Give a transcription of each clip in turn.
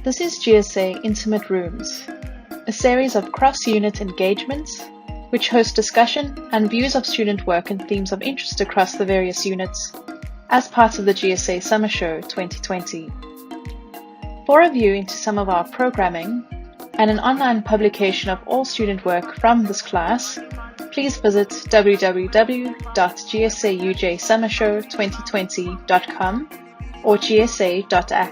This is GSA Intimate Rooms, a series of cross-unit engagements which host discussion and views of student work and themes of interest across the various units as part of the GSA Summer Show 2020. For a view into some of our programming and an online publication of all student work from this class, please visit www.gsaujsummershow2020.com or gsa.ac.za.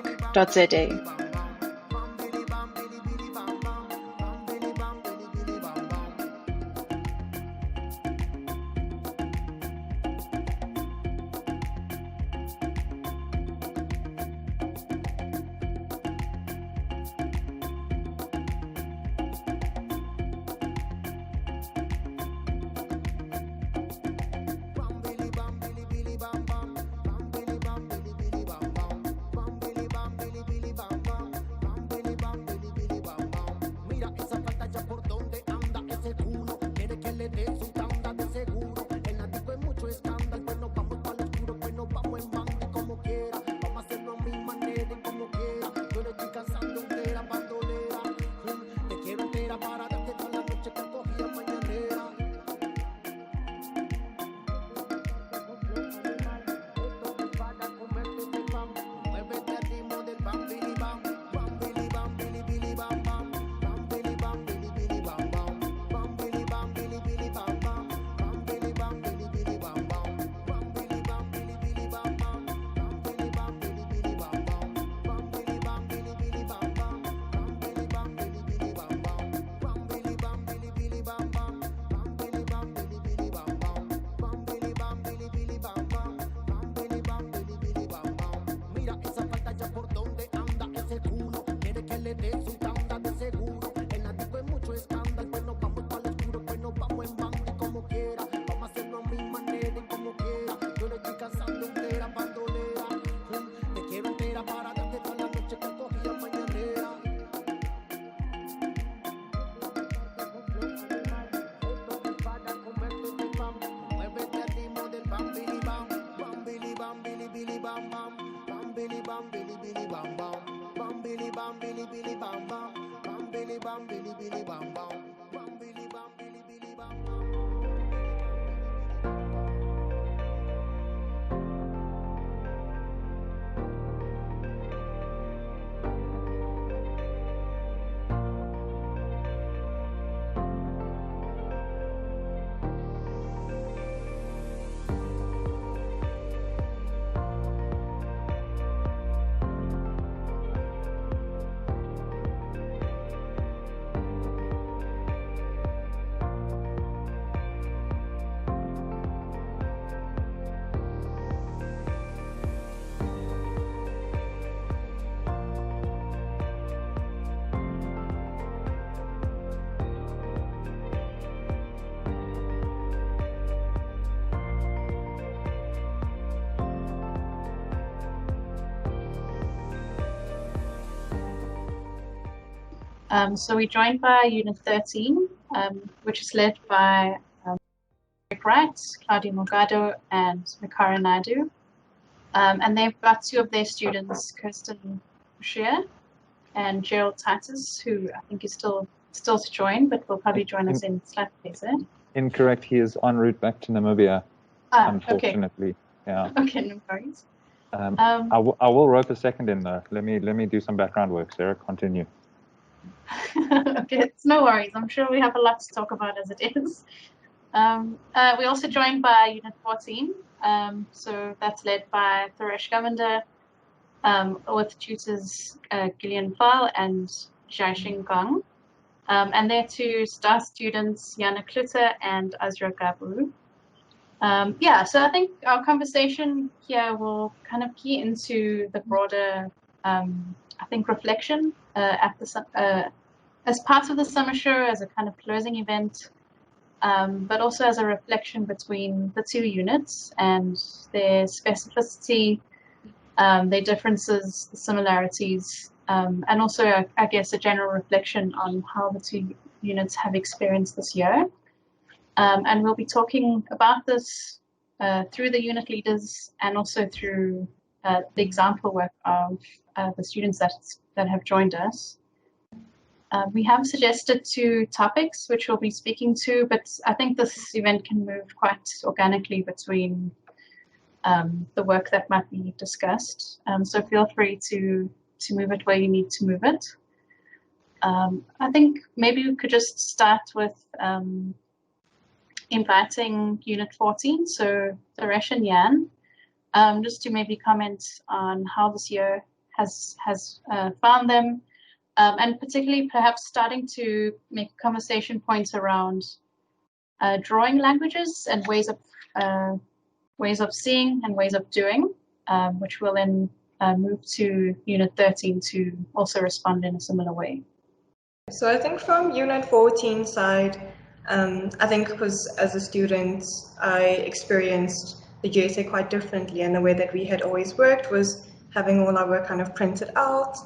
So we're joined by Unit 13, which is led by Rick Wright, Claudia Morgado, and Mikara Naidu. And they've got two of their students, Kirsten Boucher and Gerald Titus, who I think is still to join, but will probably join us in slightly later. Incorrect. He is en route back to Namibia, unfortunately. Okay. Yeah. Okay, no worries. I will rope a second in though. Let me do some background work. Sarah, continue. Okay, it's no worries. I'm sure we have a lot to talk about as it is. We're also joined by Unit 14. So that's led by Thuresh Govender, with tutors Gillian Pfahl and Jiaxing Gong. And they're two star students, Jana Klutter and Azra Gabu. So I think our conversation here will kind of key into the broader, reflection as part of the summer show, as a kind of closing event, but also as a reflection between the two units and their specificity, their differences, the similarities, and also, I guess, a general reflection on how the two units have experienced this year. And we'll be talking about this through the unit leaders and also through the example work of the students that have joined us. We have suggested 2 topics which we'll be speaking to, but I think this event can move quite organically between the work that might be discussed. So feel free to move it where you need to move it. I think maybe we could just start with inviting Unit 14, so Thuresh and Jan, just to maybe comment on how this year has found them, and particularly perhaps starting to make conversation points around drawing languages and ways of seeing and ways of doing, which will then move to Unit 13 to also respond in a similar way. So I think from Unit 14 side, I think because as a student, I experienced the GSA quite differently, and the way that we had always worked was having all our work kind of printed out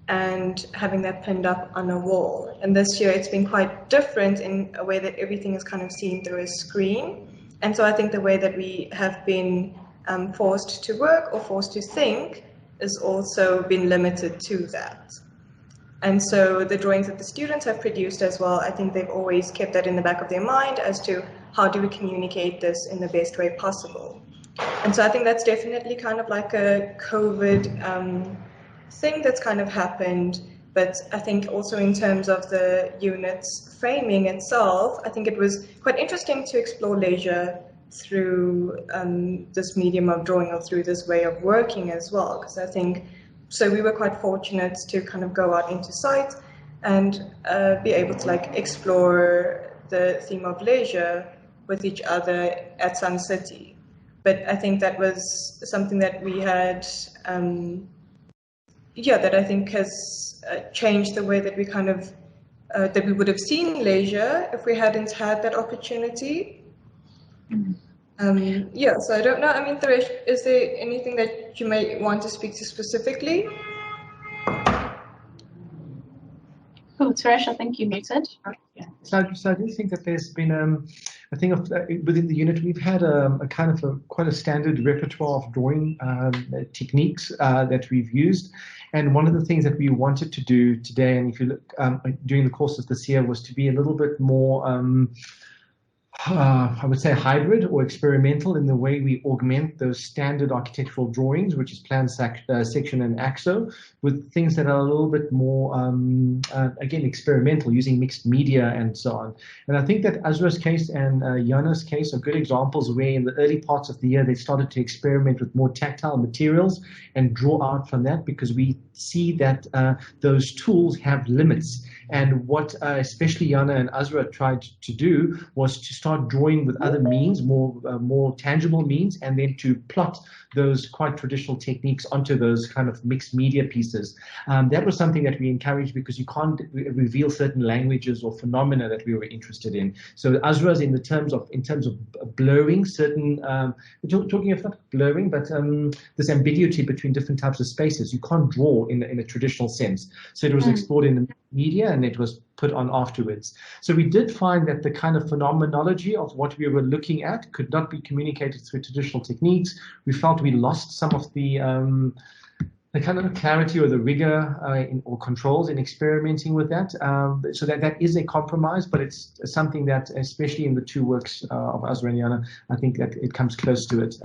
and having that pinned up on a wall. And this year it's been quite different in a way that everything is kind of seen through a screen. And so I think the way that we have been forced to work or forced to think has also been limited to that. And so the drawings that the students have produced as well, I think they've always kept that in the back of their mind as to how do we communicate this in the best way possible. And so I think that's definitely kind of like a COVID thing that's kind of happened. But I think also in terms of the unit's framing itself, I think it was quite interesting to explore leisure through this medium of drawing or through this way of working as well. Because I think, so we were quite fortunate to kind of go out into site and be able to like explore the theme of leisure with each other at Sun City. But I think that was something that we had, that I think has changed the way that we kind of, that we would have seen leisure if we hadn't had that opportunity. So I don't know. I mean, Thuresh, is there anything that you may want to speak to specifically? Oh, Thuresh, I think you muted. Yeah. So I do think that there's been I think within the unit we've had a kind of quite a standard repertoire of drawing techniques that we've used. And one of the things that we wanted to do today, and if you look during the course of this year, was to be a little bit more I would say hybrid or experimental in the way we augment those standard architectural drawings, which is plan, section, and axo, with things that are a little bit more, again, experimental, using mixed media and so on. And I think that Azra's case and Jana's case are good examples where in the early parts of the year they started to experiment with more tactile materials and draw out from that, because we see that those tools have limits. And what especially Jana and Azra tried to do was to start drawing with other means, more tangible means, and then to plot those quite traditional techniques onto those kind of mixed media pieces. That was something that we encouraged, because you can't reveal certain languages or phenomena that we were interested in. So Azra's in terms of blurring certain, we're talking of not blurring, but this ambiguity between different types of spaces. You can't draw in a traditional sense. So it was explored in the media and it was put on afterwards. So we did find that the kind of phenomenology of what we were looking at could not be communicated through traditional techniques. We felt we lost some of the kind of clarity or the rigor or controls in experimenting with that. So that is a compromise, but it's something that, especially in the two works of Azra and Jana, I think that it comes close to it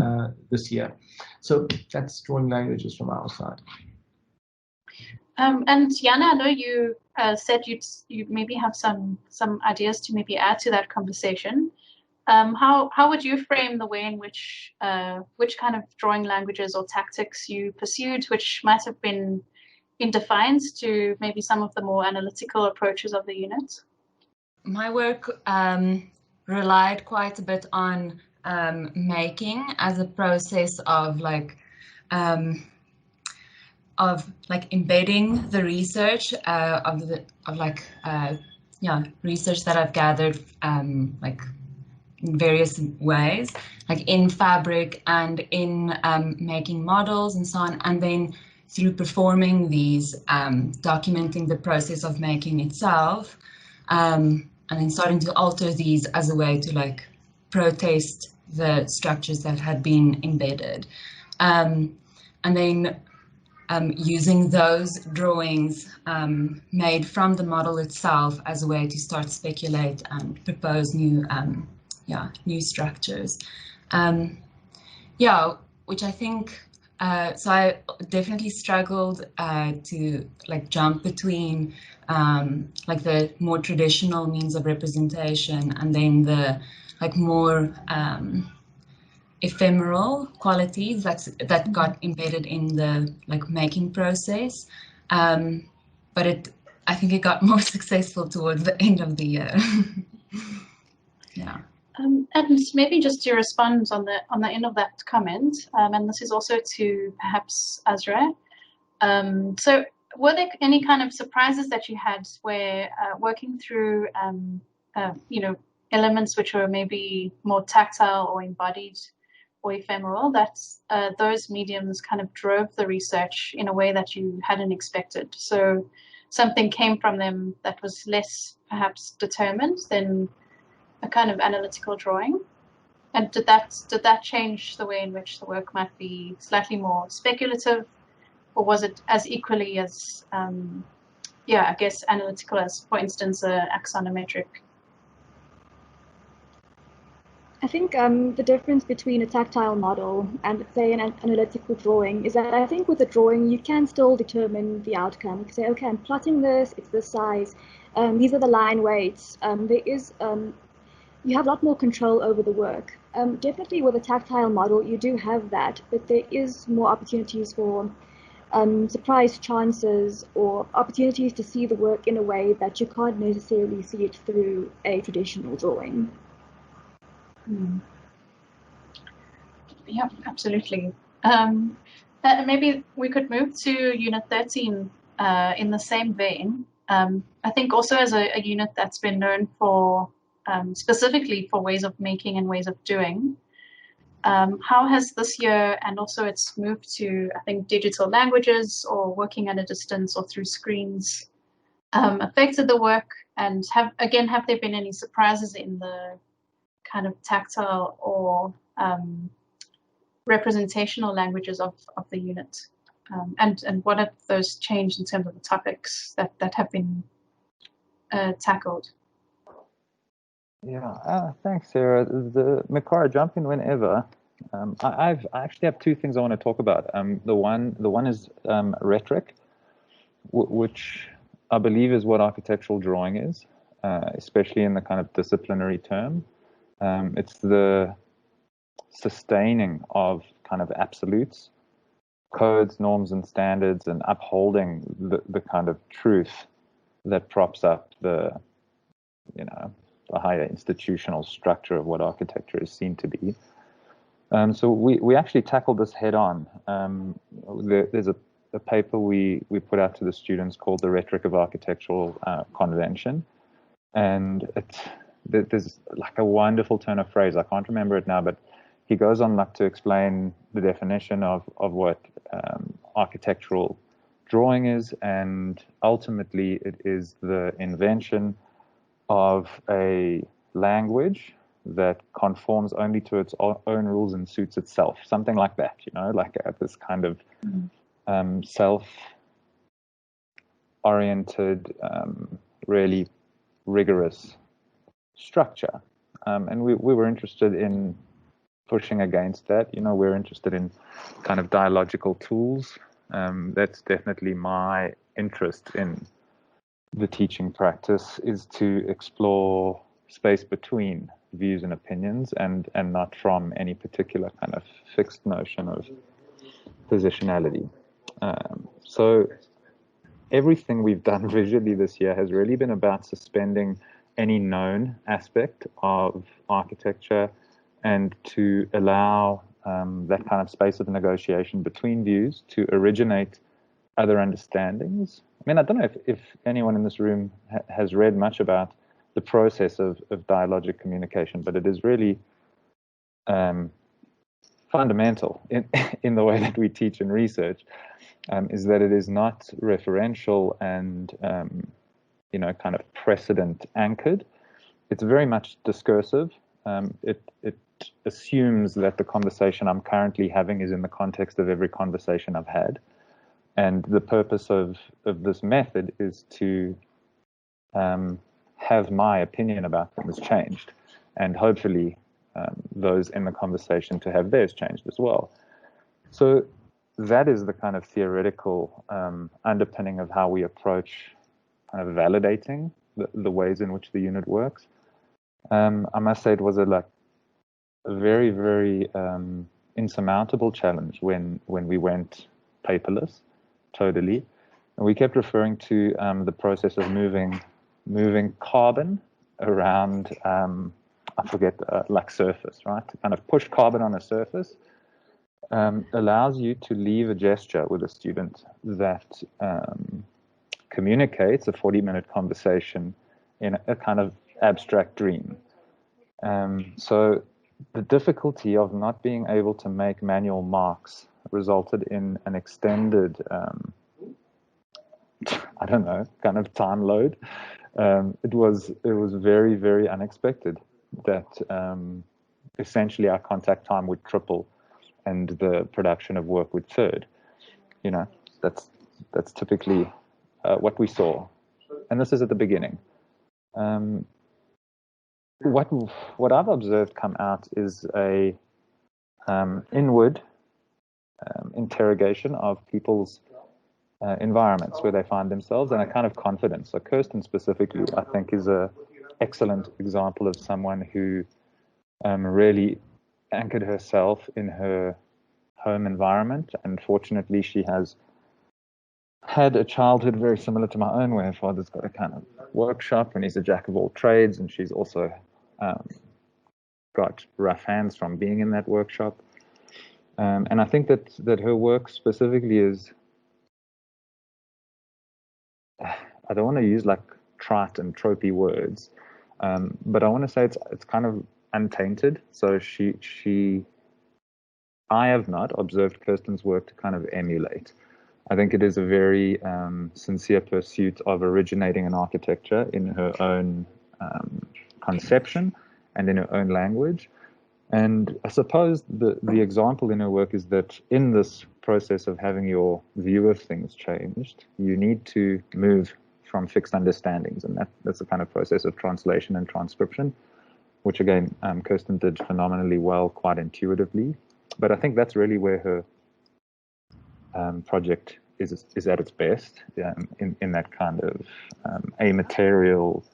this year. So that's drawing languages from our side. And Jana, I know you said you maybe have some ideas to maybe add to that conversation. How would you frame the way in which kind of drawing languages or tactics you pursued, which might have been in defiance to maybe some of the more analytical approaches of the unit? My work relied quite a bit on making as a process of embedding the research research that I've gathered in various ways, like in Fabric and in making models and so on, and then through performing these, documenting the process of making itself, and then starting to alter these as a way to protest the structures that had been embedded. And then using those drawings made from the model itself as a way to start speculate and propose new structures. Which I think, so I definitely struggled to jump between like the more traditional means of representation and then the more ephemeral qualities that got embedded in the making process. But I think it got more successful towards the end of the year. Yeah. And maybe just to respond on the end of that comment, and this is also to perhaps Azra. So were there any kind of surprises that you had where working through elements which were maybe more tactile or embodied or ephemeral, that those mediums kind of drove the research in a way that you hadn't expected? So something came from them that was less perhaps determined than a kind of analytical drawing, and did that change the way in which the work might be slightly more speculative, or was it as equally as I guess analytical as, for instance, axonometric? I think the difference between a tactile model and, say, an analytical drawing is that I think with a drawing you can still determine the outcome. You can say, okay, I'm plotting this, it's this size, these are the line weights. There is you have a lot more control over the work. Definitely with a tactile model, you do have that, but there is more opportunities for surprise chances or opportunities to see the work in a way that you can't necessarily see it through a traditional drawing. Yeah, absolutely. Maybe we could move to Unit 13 in the same vein. I think also as a unit that's been known for specifically for ways of making and ways of doing. How has this year, and also its move to, I think, digital languages or working at a distance or through screens, affected the work? And have there been any surprises in the kind of tactile or representational languages of the unit? And what have those changed in terms of the topics that have been tackled? Yeah, thanks, Sarah. Mikara, jump in whenever. I actually have two things I want to talk about. The one is rhetoric, which I believe is what architectural drawing is, especially in the kind of disciplinary term. It's the sustaining of kind of absolutes, codes, norms, and standards, and upholding the kind of truth that props up the higher institutional structure of what architecture is seen to be. So we actually tackled this head on. There's a paper we put out to the students called The Rhetoric of Architectural Convention. And there's like a wonderful turn of phrase. I can't remember it now, but he goes on to explain the definition of what architectural drawing is. And ultimately, it is the invention of a language that conforms only to its own rules and suits itself, something like that, like this kind of self-oriented, really rigorous structure. And we were interested in pushing against that. We're interested in kind of dialogical tools. That's definitely my interest in the teaching practice, is to explore space between views and opinions and not from any particular kind of fixed notion of positionality. So everything we've done visually this year has really been about suspending any known aspect of architecture and to allow that kind of space of negotiation between views to originate other understandings. I mean, I don't know if anyone in this room has read much about the process of dialogic communication, but it is really fundamental in the way that we teach and research, is that it is not referential and kind of precedent anchored. It's very much discursive. It assumes that the conversation I'm currently having is in the context of every conversation I've had. And the purpose of this method is to have my opinion about things changed, and hopefully those in the conversation to have theirs changed as well. So that is the kind of theoretical underpinning of how we approach kind of validating the ways in which the unit works. I must say it was a very, very insurmountable challenge when we went paperless, totally. And we kept referring to the process of moving carbon around, I forget, like surface, right? To kind of push carbon on a surface allows you to leave a gesture with a student that communicates a 40-minute conversation in a kind of abstract dream. So the difficulty of not being able to make manual marks resulted in an extended, I don't know, kind of time load. It was very, very unexpected that essentially our contact time would triple and the production of work would third. You know, that's typically what we saw, and this is at the beginning. What I've observed come out is a inward interrogation of people's environments where they find themselves, and a kind of confidence. So Kirsten specifically, I think, is a excellent example of someone who really anchored herself in her home environment, and fortunately she has had a childhood very similar to my own, where her father's got a kind of workshop and he's a jack of all trades, and she's also got rough hands from being in that workshop. And I think that her work specifically is, I don't want to use like trite and tropey words, but I want to say it's kind of untainted. So I have not observed Kirsten's work to kind of emulate. I think it is a very sincere pursuit of originating an architecture in her own conception and in her own language. And I suppose the example in her work is that in this process of having your view of things changed, you need to move from fixed understandings, and that's a kind of process of translation and transcription, which again, Kirsten did phenomenally well, quite intuitively. But I think that's really where her project is at its best, in that kind of amaterial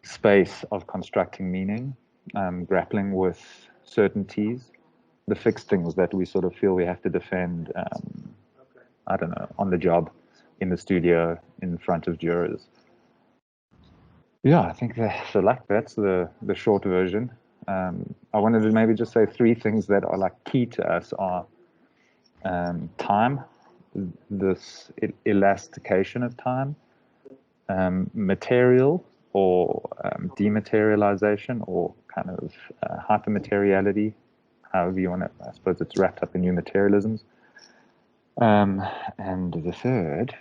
space of constructing meaning, grappling with certainties, the fixed things that we sort of feel we have to defend, I don't know, on the job, in the studio, in front of jurors. Yeah, I think that's the short version. I wanted to maybe just say three things that are like key to us are time, this elastication of time, material or dematerialization, or kind of hypermateriality, however you want to, I suppose it's wrapped up in new materialisms. And the third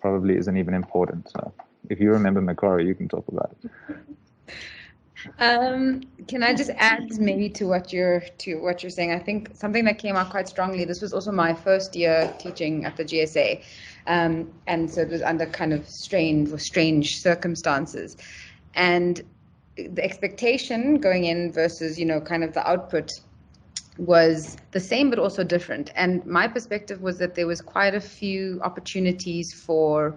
probably isn't even important. So if you remember Macquarie, you can talk about it. Can I just add maybe to what you're saying? I think something that came out quite strongly. This was also my first year teaching at the GSA, and so it was under kind of strange circumstances, and the expectation going in versus kind of the output was the same but also different. And my perspective was that there was quite a few opportunities for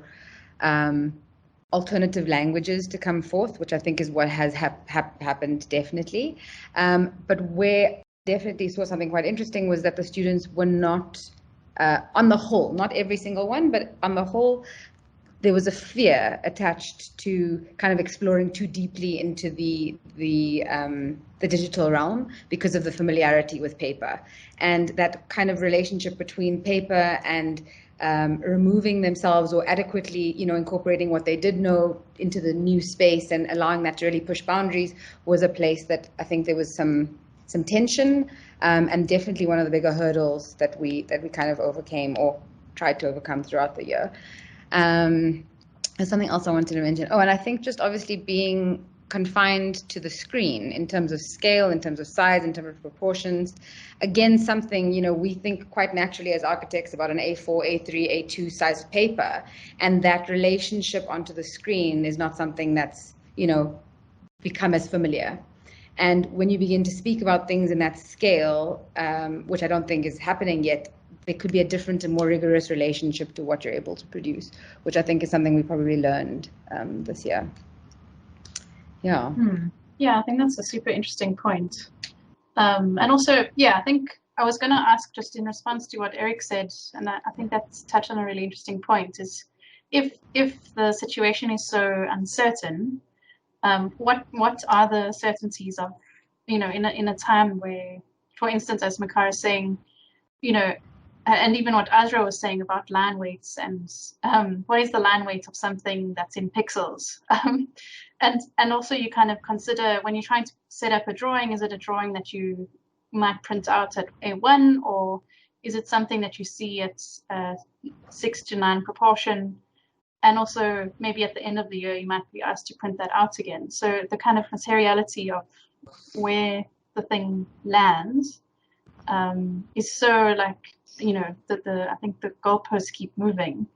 alternative languages to come forth, which I think is what has happened definitely. But where definitely saw something quite interesting was that the students were not, on the whole, not every single one, but on the whole, there was a fear attached to kind of exploring too deeply into the digital realm because of the familiarity with paper, and that kind of relationship between paper and removing themselves or adequately, incorporating what they did know into the new space and allowing that to really push boundaries was a place that I think there was some tension, and definitely one of the bigger hurdles that we kind of overcame or tried to overcome throughout the year. There's something else I wanted to mention. Oh, and I think just obviously being confined to the screen in terms of scale, in terms of size, in terms of proportions. Again, something, you know, we think quite naturally as architects about an A4, A3, A2 size paper, and that relationship onto the screen is not something that's, you know, become as familiar. And when you begin to speak about things in that scale, which I don't think is happening yet, there could be a different and more rigorous relationship to what you're able to produce, which I think is something we probably learned this year. Yeah. Yeah, I think that's a super interesting point. And also, yeah, I think I was going to ask just in response to what Eric said, and I think that's touched on a really interesting point, is if the situation is so uncertain, what are the certainties of, you know, in a time where, for instance, as Makar is saying, you know, and even what Azra was saying about line weights and what is the line weight of something that's in pixels, and also you kind of consider when you're trying to set up a drawing, is it a drawing that you might print out at A1, or is it something that you see at 6:9 proportion? And also maybe at the end of the year, you might be asked to print that out again. So the kind of materiality of where the thing lands is so like, you know, I think the goalposts keep moving.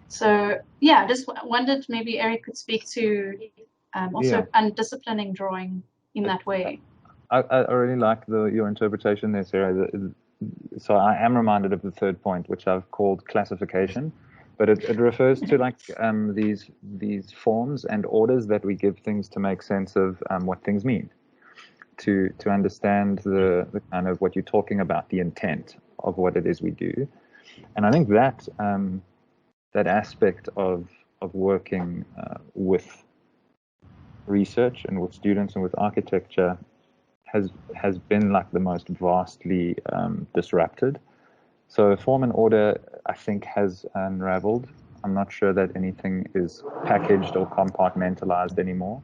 So yeah, I just wondered maybe Eric could speak to also undisciplining drawing in that way. I really like your interpretation there, Sarah. So I am reminded of the third point, which I've called classification. But it refers to like these forms and orders that we give things to make sense of what things mean, to understand the kind of what you're talking about, the intent of what it is we do. And I think that that aspect of working with research and with students and with architecture has been like the most vastly disrupted. So form and order, I think, has unraveled. I'm not sure that anything is packaged or compartmentalized anymore.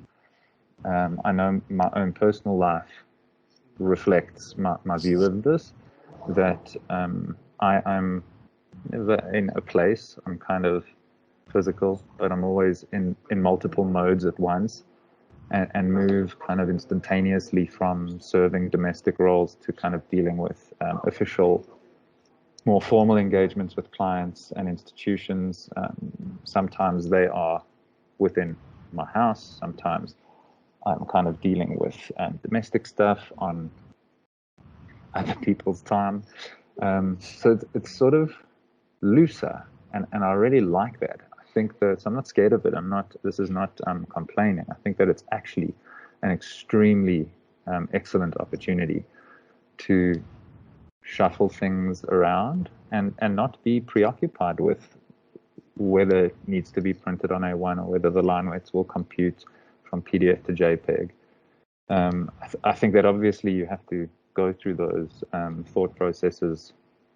I know my own personal life reflects my view of this, that I'm never in a place. I'm kind of physical, but I'm always in multiple modes at once, and move kind of instantaneously from serving domestic roles to kind of dealing with official, more formal engagements with clients and institutions. Sometimes they are within my house. Sometimes I'm kind of dealing with domestic stuff on other people's time. So it's sort of looser, and I really like that. I think that, so I'm not scared of it. This is not complaining. I think that it's actually an extremely excellent opportunity to shuffle things around and not be preoccupied with whether it needs to be printed on A1 or whether the line weights will compute from PDF to JPEG. I think that obviously you have to go through those thought processes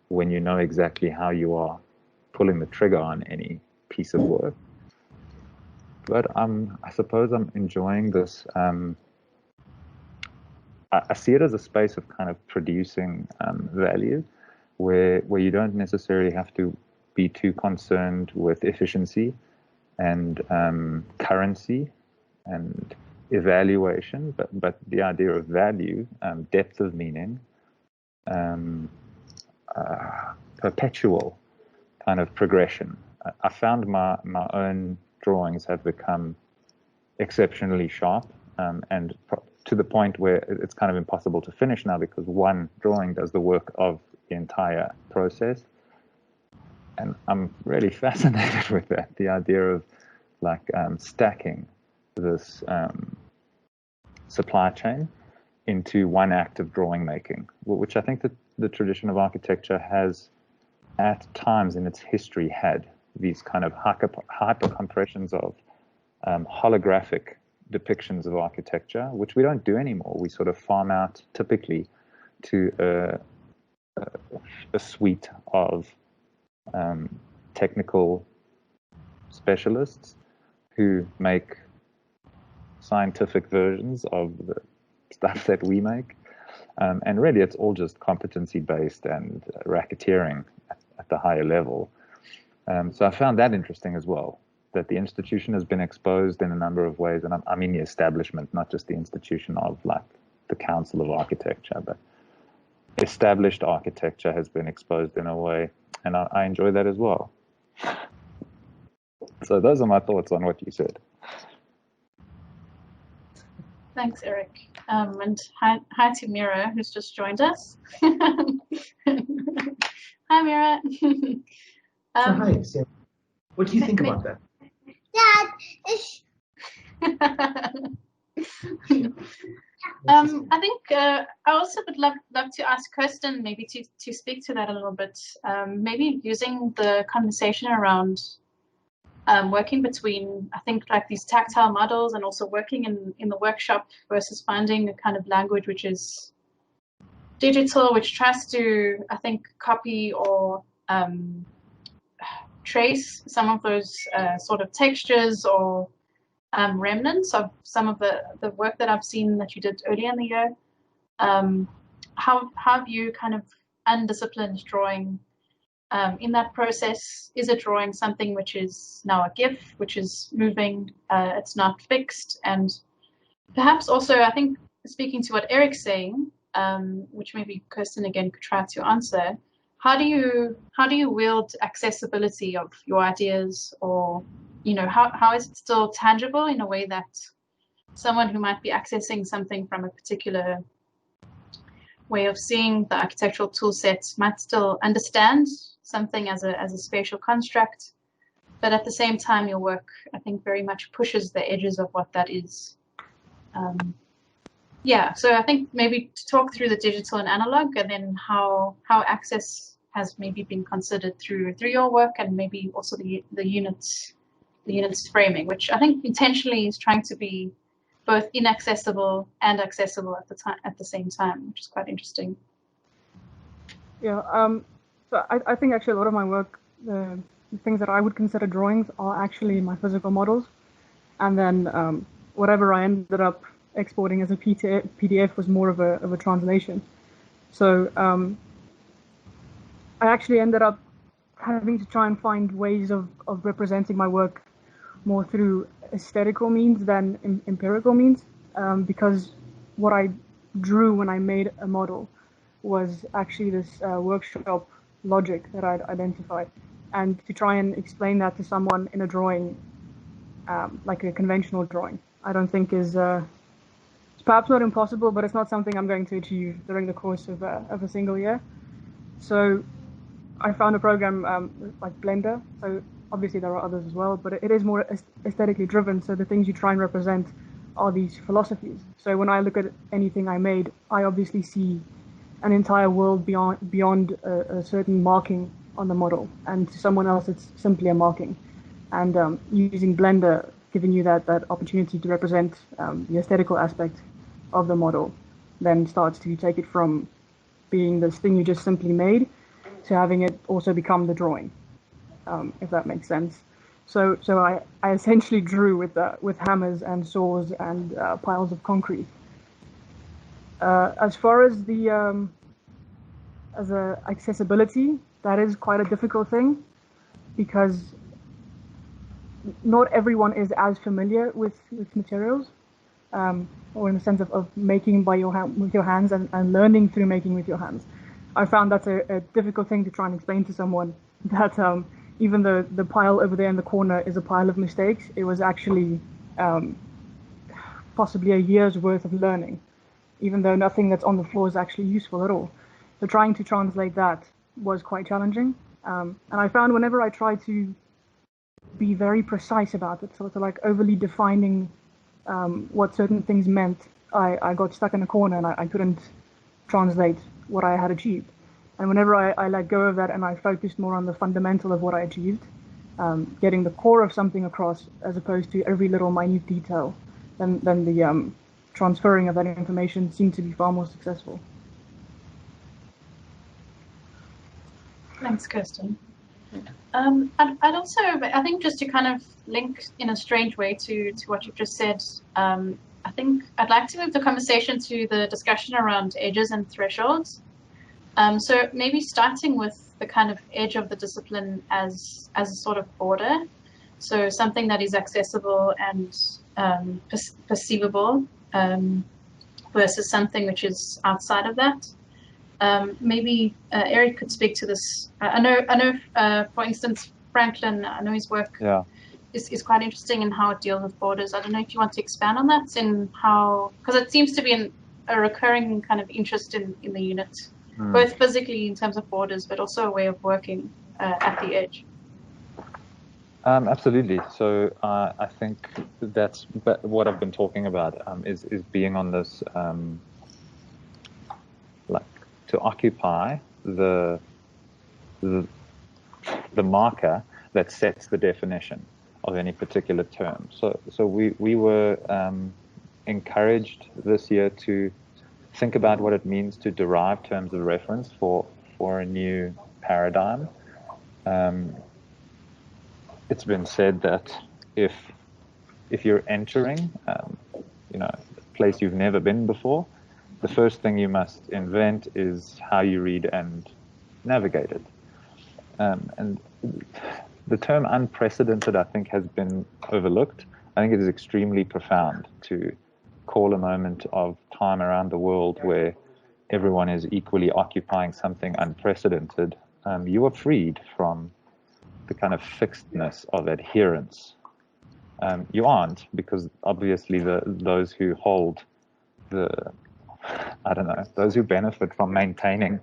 when you know exactly how you are pulling the trigger on any piece of work. But I suppose I'm enjoying this. I see it as a space of kind of producing value, where you don't necessarily have to be too concerned with efficiency and currency and evaluation, but the idea of value, depth of meaning, perpetual kind of progression. I found my own drawings have become exceptionally sharp, and to the point where it's kind of impossible to finish now, because one drawing does the work of the entire process. And I'm really fascinated with that, the idea of like stacking this supply chain into one act of drawing making, which I think that the tradition of architecture has at times in its history had these kind of hyper compressions of holographic depictions of architecture, which we don't do anymore. We sort of farm out typically to a suite of technical specialists who make scientific versions of the stuff that we make. And really, it's all just competency-based and racketeering at the higher level. So I found that interesting as well. that the institution has been exposed in a number of ways, and I mean the establishment, not just the institution of like the Council of Architecture, but established architecture has been exposed in a way, and I enjoy that as well. So those are my thoughts on what you said. Thanks, Eric. And hi to Mira, who's just joined us. Hi, Mira. So hi, Sarah. What do you think about that? I think I also would love to ask Kirsten maybe to speak to that a little bit. Maybe using the conversation around working between, I think, like these tactile models and also working in the workshop versus finding a kind of language which is digital, which tries to, I think, copy or trace some of those sort of textures or remnants of some of the work that I've seen that you did earlier in the year. How have you kind of undisciplined drawing in that process? Is a drawing something which is now a GIF, which is moving, it's not fixed? And perhaps also, I think, speaking to what Eric's saying, which maybe Kirsten again could try to answer, how do you wield accessibility of your ideas, or how is it still tangible in a way that someone who might be accessing something from a particular way of seeing the architectural tool set might still understand something as a spatial construct, but at the same time your work, I think, very much pushes the edges of what that is. Yeah, so I think maybe to talk through the digital and analog, and then how access has maybe been considered through your work, and maybe also the units framing, which I think intentionally is trying to be both inaccessible and accessible at the same time, which is quite interesting. Yeah, so I think actually a lot of my work, the things that I would consider drawings, are actually my physical models, and then whatever I ended up exporting as a PDF was more of a translation. So I actually ended up having to try and find ways of representing my work more through aesthetical means than empirical means, because what I drew when I made a model was actually this workshop logic that I'd identified, and to try and explain that to someone in a drawing, like a conventional drawing, I don't think is it's perhaps not impossible, but it's not something I'm going to achieve during the course of a single year. So I found a program like Blender. So obviously there are others as well, but it is more aesthetically driven. So the things you try and represent are these philosophies. So when I look at anything I made, I obviously see an entire world beyond a certain marking on the model, and to someone else it's simply a marking. And using Blender, giving you that opportunity to represent the aesthetical aspect of the model, then starts to take it from being this thing you just simply made to having it also become the drawing, if that makes sense. So I essentially drew with hammers and saws and piles of concrete. As far as the accessibility, that is quite a difficult thing, because not everyone is as familiar with materials, or in the sense of making with your hands and learning through making with your hands. I found that's a difficult thing to try and explain to someone, that even though the pile over there in the corner is a pile of mistakes, it was actually possibly a year's worth of learning, even though nothing that's on the floor is actually useful at all. So trying to translate that was quite challenging. And I found whenever I tried to be very precise about it, sort of like overly defining what certain things meant, I got stuck in a corner and I couldn't translate what I had achieved. And whenever I let go of that and I focused more on the fundamental of what I achieved, getting the core of something across as opposed to every little minute detail, then the transferring of that information seemed to be far more successful. Thanks, Kirsten. I'd also, I think, just to kind of link in a strange way to what you've just said, I think I'd like to move the conversation to the discussion around edges and thresholds. So maybe starting with the kind of edge of the discipline as a sort of border. So something that is accessible and perceivable versus something which is outside of that. Maybe Eric could speak to this. I know. For instance, Franklin. I know his work is quite interesting in how it deals with borders. I don't know if you want to expand on that, in how, because it seems to be a recurring kind of interest in the unit, both physically in terms of borders, but also a way of working at the edge. Absolutely. So I think that's what I've been talking about is being on this, like to occupy the marker that sets the definition of any particular term. So we were encouraged this year to think about what it means to derive terms of reference for a new paradigm. It's been said that if you're entering, a place you've never been before, the first thing you must invent is how you read and navigate it. And the term unprecedented, I think, has been overlooked. I think it is extremely profound to call a moment of time around the world where everyone is equally occupying something unprecedented. You are freed from the kind of fixedness of adherence. You aren't, because obviously those who hold those who benefit from maintaining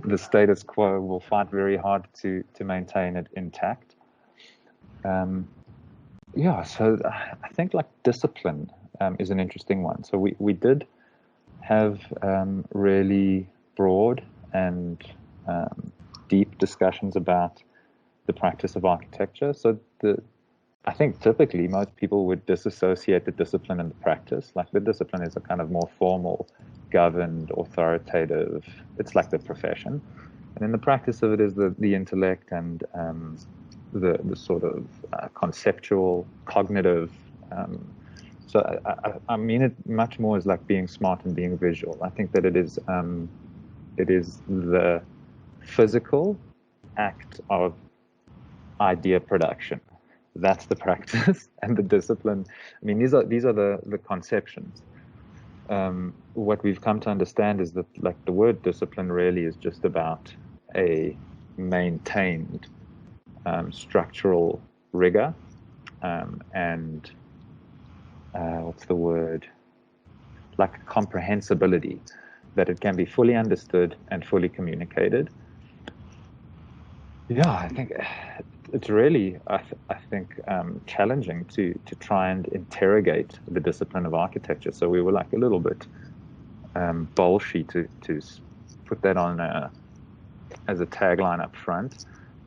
the status quo will fight very hard to maintain it intact. So I think like discipline is an interesting one. So we did have really broad and deep discussions about the practice of architecture. So I think typically most people would disassociate the discipline and the practice. Like the discipline is a kind of more formal, governed, authoritative. It's like the profession, and then the practice of it is the intellect and the sort of conceptual, cognitive. So I mean it much more as like being smart and being visual. I think that it is the physical act of idea production. That's the practice, and the discipline. I mean, these are the conceptions. What we've come to understand is that like the word discipline really is just about a maintained structural rigor and what's the word? Like comprehensibility, that it can be fully understood and fully communicated. Yeah, I think it's really, I think, challenging to try and interrogate the discipline of architecture. So we were like a little bit bolshy to put that on as a tagline up front.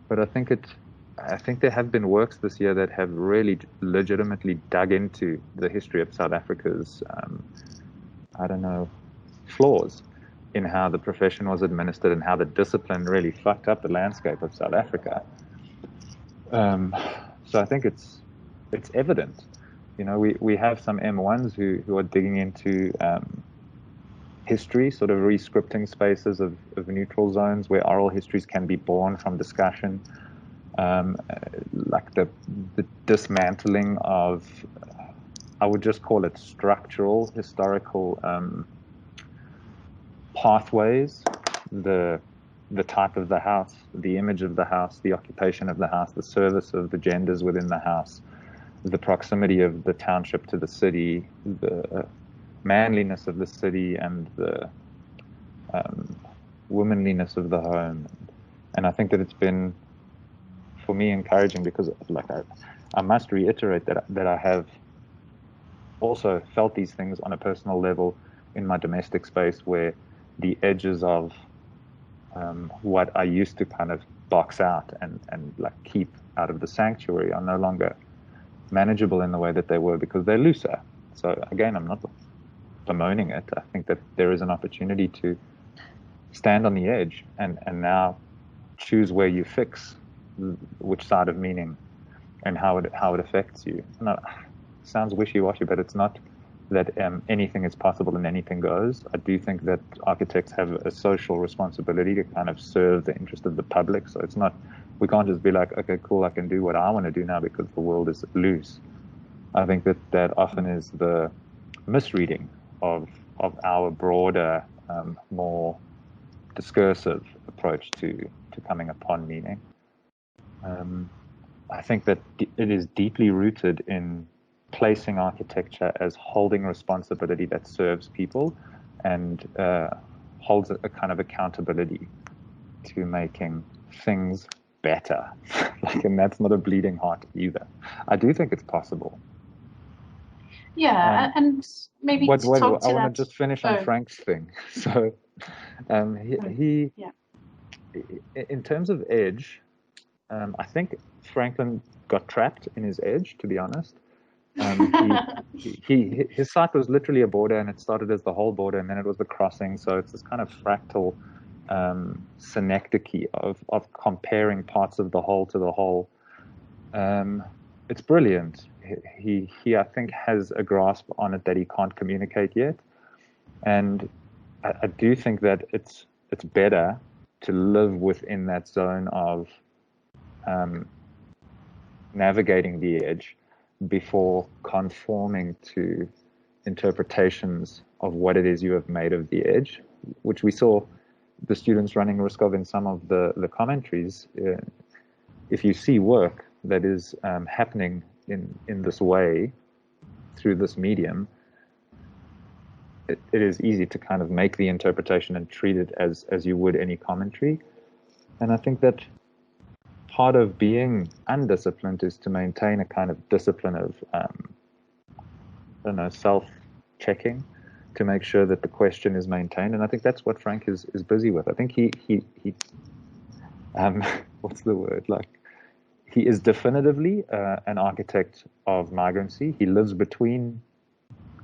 But I think there have been works this year that have really legitimately dug into the history of South Africa's, flaws in how the profession was administered and how the discipline really fucked up the landscape of South Africa. So I think it's evident. We have some M1s who are digging into history, sort of re-scripting spaces of neutral zones where oral histories can be born from discussion, like the dismantling of, I would just call it structural, historical pathways, the type of the house, the image of the house, the occupation of the house, the service of the genders within the house, the proximity of the township to the city, the manliness of the city, and the womanliness of the home. And I think that it's been, for me, encouraging, because like I must reiterate that I have also felt these things on a personal level in my domestic space, where the edges of what I used to kind of box out and like keep out of the sanctuary are no longer manageable in the way that they were, because they're looser. So again, I'm not bemoaning it. I think that there is an opportunity to stand on the edge and now choose where you fix which side of meaning and how it affects you. It sounds wishy-washy, but it's not that anything is possible and anything goes. I do think that architects have a social responsibility to kind of serve the interest of the public. So it's not we can't just be like, okay, cool, I can do what I want to do now because the world is loose. I think that often is the misreading of our broader, more discursive approach to coming upon meaning. I think that it is deeply rooted in placing architecture as holding responsibility that serves people and holds a kind of accountability to making things better. And that's not a bleeding heart either. I do think it's possible. Yeah, and maybe I want to just finish on Frank's thing. So he in terms of edge, I think Franklin got trapped in his edge, to be honest. His site was literally a border, and it started as the whole border, and then it was the crossing. So it's this kind of fractal synecdoche of comparing parts of the whole to the whole. It's brilliant. He I think has a grasp on it that he can't communicate yet, and I do think that it's better to live within that zone of navigating the edge before conforming to interpretations of what it is you have made of the edge, which we saw the students running risk of in some of the commentaries. If you see work that is happening in this way through this medium, it is easy to kind of make the interpretation and treat it as you would any commentary. And I think that part of being undisciplined is to maintain a kind of discipline of self-checking to make sure that the question is maintained. And I think that's what Frank is busy with. I think he what's the word, like, he is definitively an architect of migrancy. He lives between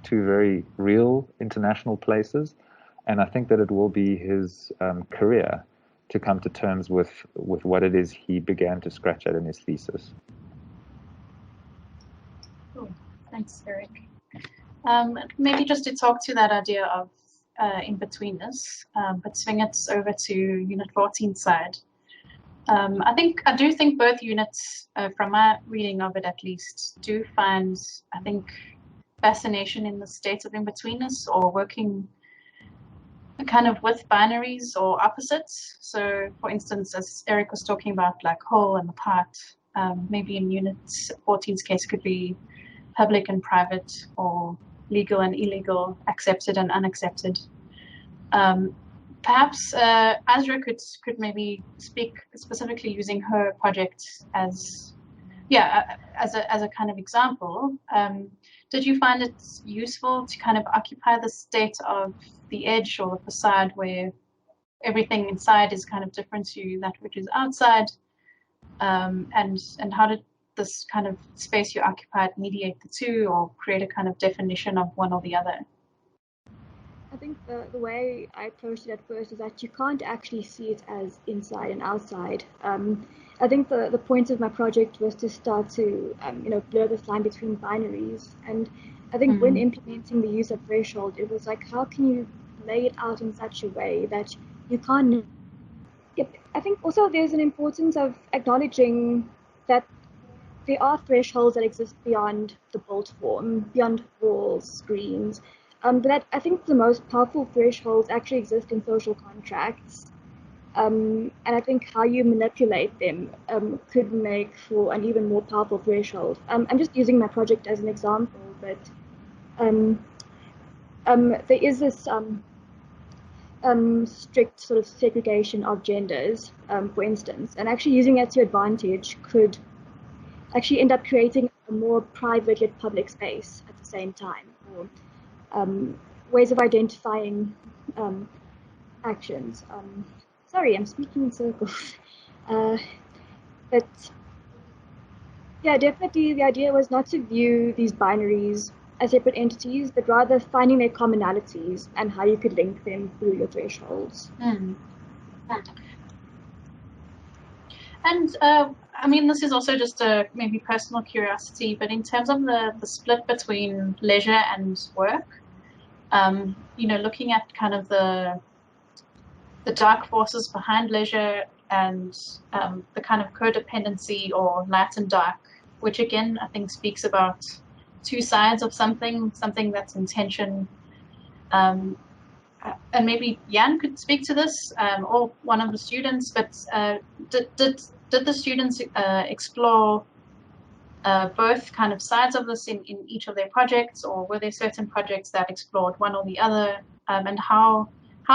two very real international places, and I think that it will be his career to come to terms with what it is he began to scratch at in his thesis. Cool. Thanks, Eric. Maybe just to talk to that idea of in-betweenness, but swing it over to Unit 14 side. I do think both units, from my reading of it at least, do find, I think, fascination in the state of in-betweenness, or working kind of with binaries or opposites. So, for instance, as Eric was talking about, like whole and part, maybe in Unit 14's case could be public and private, or legal and illegal, accepted and unaccepted. Perhaps Azra could maybe speak specifically using her project as a kind of example. Did you find it useful to kind of occupy the state of the edge or the facade, where everything inside is kind of different to that which is outside? And how did this kind of space you occupied mediate the two, or create a kind of definition of one or the other? I think the way I approached it at first is that you can't actually see it as inside and outside. I think the point of my project was to start to blur this line between binaries, and I think when implementing the use of threshold, it was like, how can you lay it out in such a way that you can't. I think also there's an importance of acknowledging that there are thresholds that exist beyond the built form, beyond walls, screens. But that I think the most powerful thresholds actually exist in social contracts. And I think how you manipulate them could make for an even more powerful threshold. I'm just using my project as an example, but there is this strict sort of segregation of genders, for instance, and actually using that to advantage could actually end up creating a more private yet public space at the same time, or ways of identifying actions. Sorry, I'm speaking in circles. But yeah, definitely the idea was not to view these binaries as separate entities, but rather finding their commonalities and how you could link them through your thresholds. And I mean, this is also just a maybe personal curiosity, but in terms of the split between leisure and work, looking at kind of the dark forces behind leisure, and the kind of codependency or light and dark, which again I think speaks about two sides of something that's in tension. And maybe Jan could speak to this, or one of the students. But did the students explore both kind of sides of this in each of their projects, or were there certain projects that explored one or the other? And how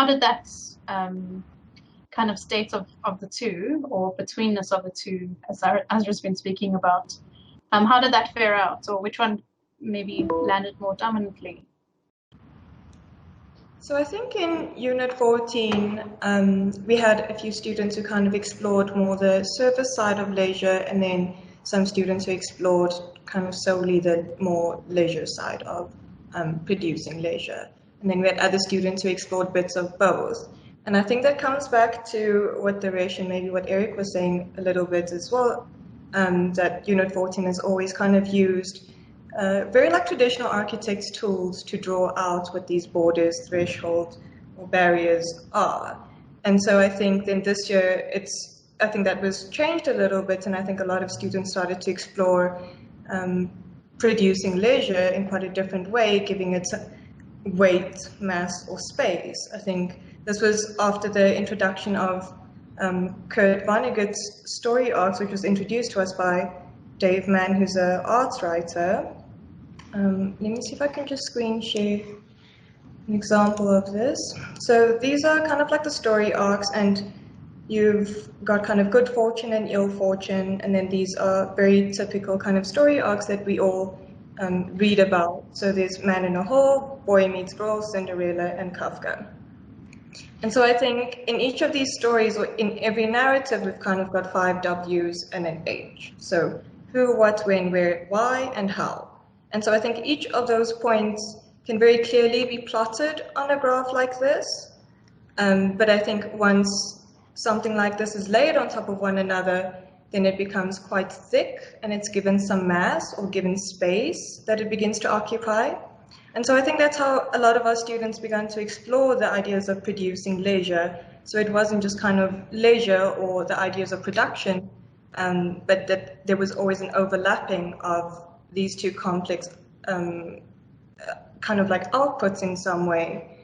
did that kind of state of the two, or betweenness of the two, as Azra's been speaking about, how did that fare out, or which one maybe landed more dominantly? So I think in Unit 14, we had a few students who kind of explored more the surface side of leisure, and then some students who explored kind of solely the more leisure side of producing leisure. And then we had other students who explored bits of both. And I think that comes back to what Thresh and maybe what Eric was saying a little bit as well, that Unit 14 has always kind of used very like traditional architects' tools to draw out what these borders, thresholds, or barriers are. And so I think then this year, I think that was changed a little bit, and I think a lot of students started to explore producing leisure in quite a different way, giving it weight, mass, or space. I think this was after the introduction of Kurt Vonnegut's story arcs, which was introduced to us by Dave Mann, who's an arts writer. Let me see if I can just screen share an example of this. So these are kind of like the story arcs, and you've got kind of good fortune and ill fortune, and then these are very typical kind of story arcs that we all read about. So there's Man in a Hole, Boy Meets Girl, Cinderella, and Kafka. And so I think in each of these stories, or in every narrative, we've kind of got 5 W's and an H. So who, what, when, where, why, and how. And so I think each of those points can very clearly be plotted on a graph like this. But I think once something like this is layered on top of one another, then it becomes quite thick, and it's given some mass or given space that it begins to occupy. And so I think that's how a lot of our students began to explore the ideas of producing leisure. So it wasn't just kind of leisure or the ideas of production, but that there was always an overlapping of these two complex kind of like outputs in some way.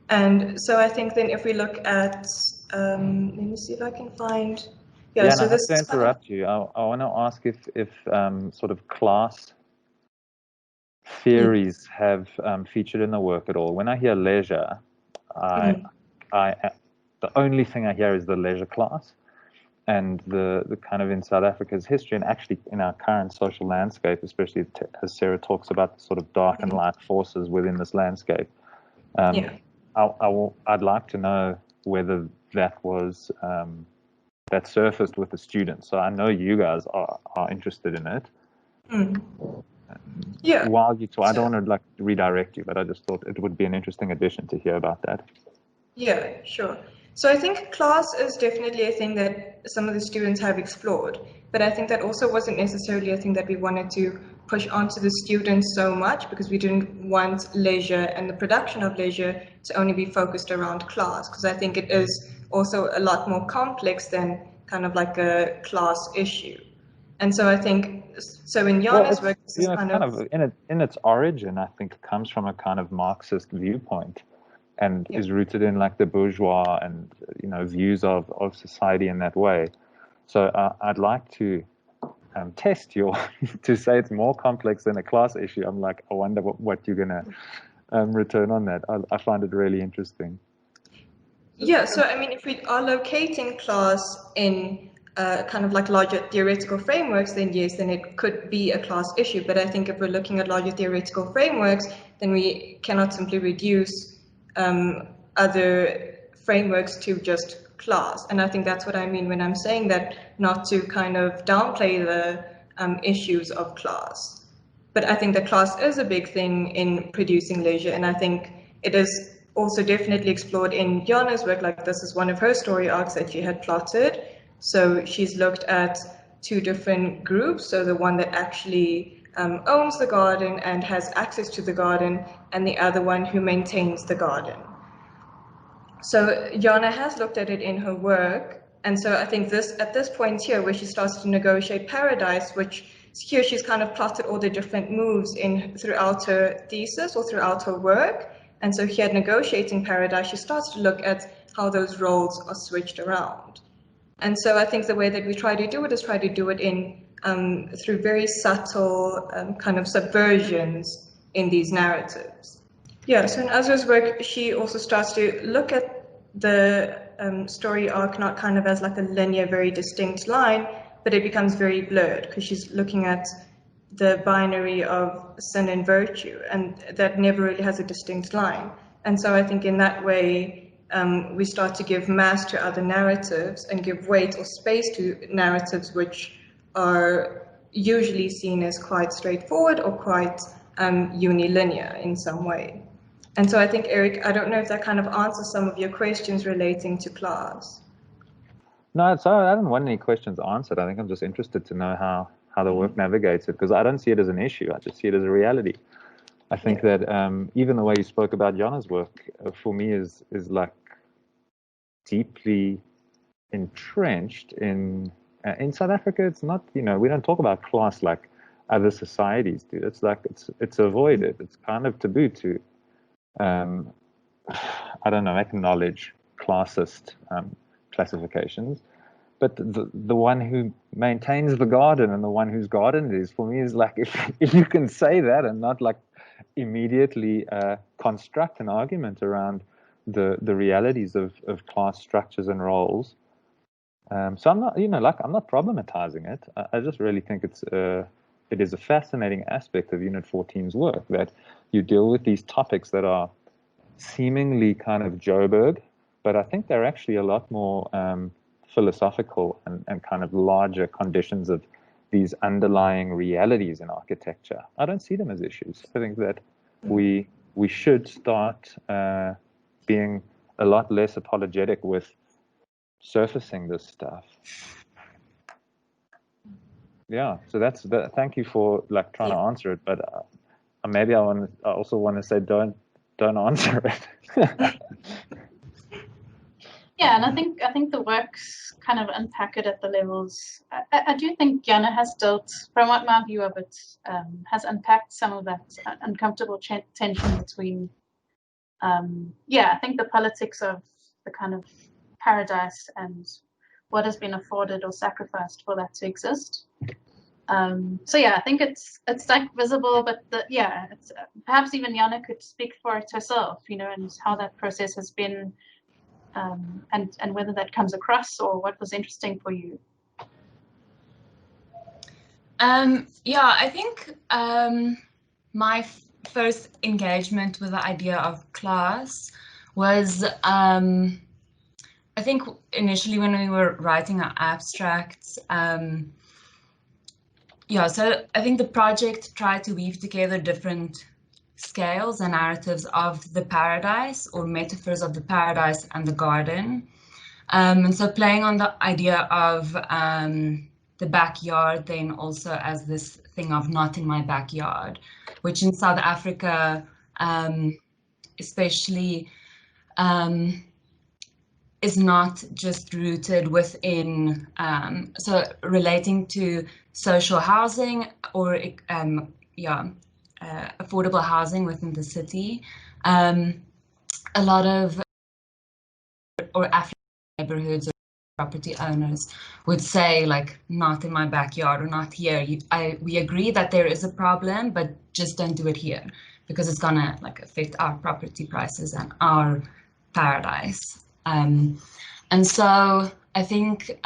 And so I think then if we look at, let me see if I can find, yeah, so this to interrupt you, I want to ask if sort of class theories have featured in the work at all. When I hear leisure, the only thing I hear is the leisure class, and the kind of in South Africa's history, and actually in our current social landscape, especially as Sarah talks about the sort of dark and light forces within this landscape. I'd like to know whether that was that surfaced with the students. So I know you guys are interested in it. Yeah. While you talk, I don't want to like redirect you, but I just thought it would be an interesting addition to hear about that. Yeah, sure. So I think class is definitely a thing that some of the students have explored, but I think that also wasn't necessarily a thing that we wanted to push onto the students so much, because we didn't want leisure and the production of leisure to only be focused around class, because I think it is also a lot more complex than kind of like a class issue. And so I think, so in Jana's work, this is kind of in its origin, I think, comes from a kind of Marxist viewpoint, and is rooted in like the bourgeois and views of society in that way. So I'd like to test your to say it's more complex than a class issue. I'm like, I wonder what you're gonna return on that. I find it really interesting. Yeah, so I mean, if we are locating class in kind of like larger theoretical frameworks, then yes, then it could be a class issue. But I think if we're looking at larger theoretical frameworks, then we cannot simply reduce other frameworks to just class. And I think that's what I mean when I'm saying that, not to kind of downplay the issues of class. But I think that class is a big thing in producing leisure, and I think it is also definitely explored in Jana's work. Like, this is one of her story arcs that she had plotted. So she's looked at 2 different groups. So the one that actually owns the garden and has access to the garden, and the other one who maintains the garden. So Jana has looked at it in her work, And so I think at this point here, where she starts to negotiate Paradise, which here she's kind of plotted all the different moves throughout her thesis or throughout her work. And so here, negotiating Paradise, she starts to look at how those roles are switched around. And so I think the way that we try to do it is try to do it through very subtle kind of subversions in these narratives. Yeah, so in Azra's work, she also starts to look at the story arc not kind of as like a linear, very distinct line, but it becomes very blurred because she's looking at the binary of sin and virtue, and that never really has a distinct line. And so I think in that way, we start to give mass to other narratives and give weight or space to narratives which are usually seen as quite straightforward or quite unilinear in some way. And so I think, Eric, I don't know if that kind of answers some of your questions relating to class. No, so I don't want any questions answered. I think I'm just interested to know how the work navigates it, because I don't see it as an issue. I just see it as a reality. I think that even the way you spoke about Jana's work, for me, is like deeply entrenched in South Africa. It's not, we don't talk about class like other societies do. It's like it's avoided. It's kind of taboo to I don't know, acknowledge classist classifications, but the one who maintains the garden and the one whose garden it is, for me, is like, if you can say that and not like immediately construct an argument around the realities of class structures and roles. So I'm not, I'm not problematizing it. I just really think it is a fascinating aspect of Unit 14's work, that you deal with these topics that are seemingly kind of Joburg, but I think they're actually a lot more philosophical and kind of larger conditions of these underlying realities in architecture. I don't see them as issues. I think that we should start being a lot less apologetic with surfacing this stuff. Yeah, so thank you for trying to answer it, but maybe I also want to say don't answer it. Yeah, and I think the works kind of unpack it at the levels. I do think Jana has dealt, from what my view of it, has unpacked some of that uncomfortable tension between, I think the politics of the kind of paradise and what has been afforded or sacrificed for that to exist. So yeah, I think it's like visible, but it's perhaps even Jana could speak for it herself, and how that process has been, and whether that comes across or what was interesting for you. I think my first engagement with the idea of class was, I think initially when we were writing our abstracts, so I think the project tried to weave together different scales and narratives of the paradise, or metaphors of the paradise and the garden. And so playing on the idea of the backyard then also as this thing of not in my backyard, which in South Africa especially is not just rooted within, so relating to social housing or affordable housing within the city. A lot of African neighborhoods or property owners would say not in my backyard or not here. We agree that there is a problem, but just don't do it here because it's gonna affect our property prices and our paradise. And so I think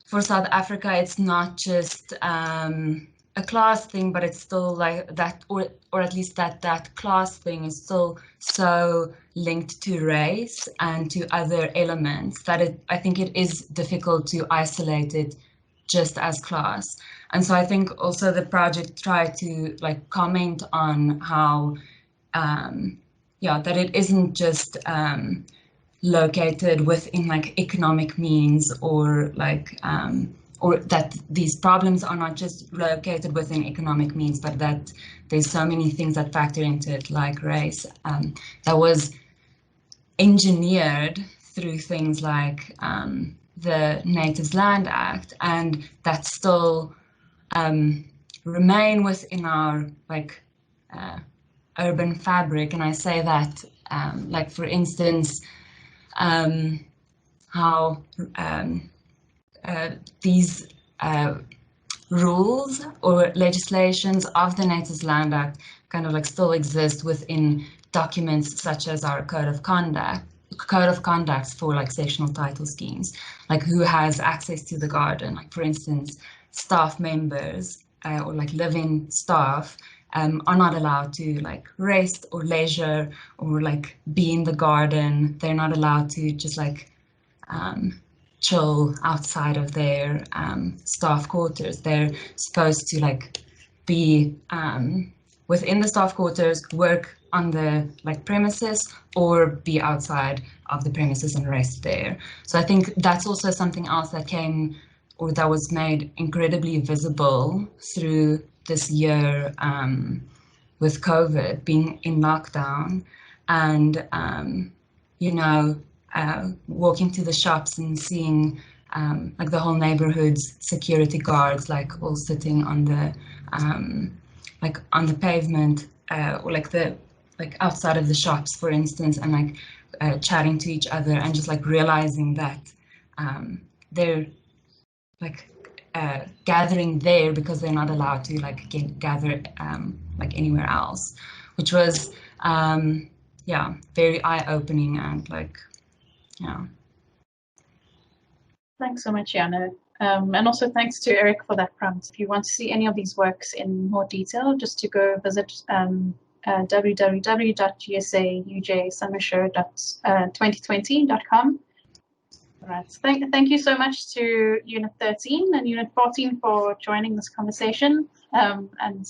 for South Africa, it's not just a class thing, but it's still that, or at least that class thing is still so linked to race and to other elements that I think it is difficult to isolate it just as class. And so I think also the project tried to comment on how that it isn't just located within economic means, or that these problems are not just located within economic means, but that there's so many things that factor into it, like race, that was engineered through things like the Natives Land Act, and that still remain within our urban fabric. And I say that like, for instance, how these rules or legislations of the Natives Land Act kind of like still exist within documents such as our code of conduct for like sectional title schemes, like who has access to the garden. Like, for instance, staff members or like living staff are not allowed to like rest or leisure or like be in the garden. They're not allowed to just like chill outside of their staff quarters. They're supposed to like be within the staff quarters, work on the like premises, or be outside of the premises and rest there. So I think that's also something else that came, or that was made incredibly visible through this year with COVID, being in lockdown, and you know, walking to the shops and seeing like the whole neighborhood's security guards like all sitting on the pavement or like outside of the shops, for instance, and like chatting to each other, and just like realizing that they're like gathering there because they're not allowed to like gather like anywhere else, which was yeah, very eye-opening and like, yeah. Thanks so much, Jana. And also thanks to Eric for that prompt. If you want to see any of these works in more detail, just to go visit www.gsauj.2020.com. All right. Thank you so much to Unit 13 and Unit 14 for joining this conversation, and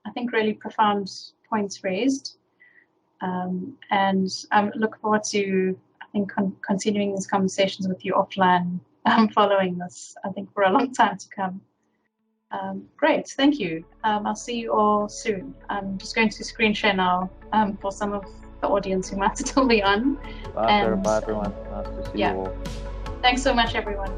I think really profound points raised. And I look forward to, I think, continuing these conversations with you offline following this, I think, for a long time to come. Great, thank you. I'll see you all soon. I'm just going to screen share now for some of the audience who might still be on. Bye, everyone. Nice to see you all. Thanks so much, everyone.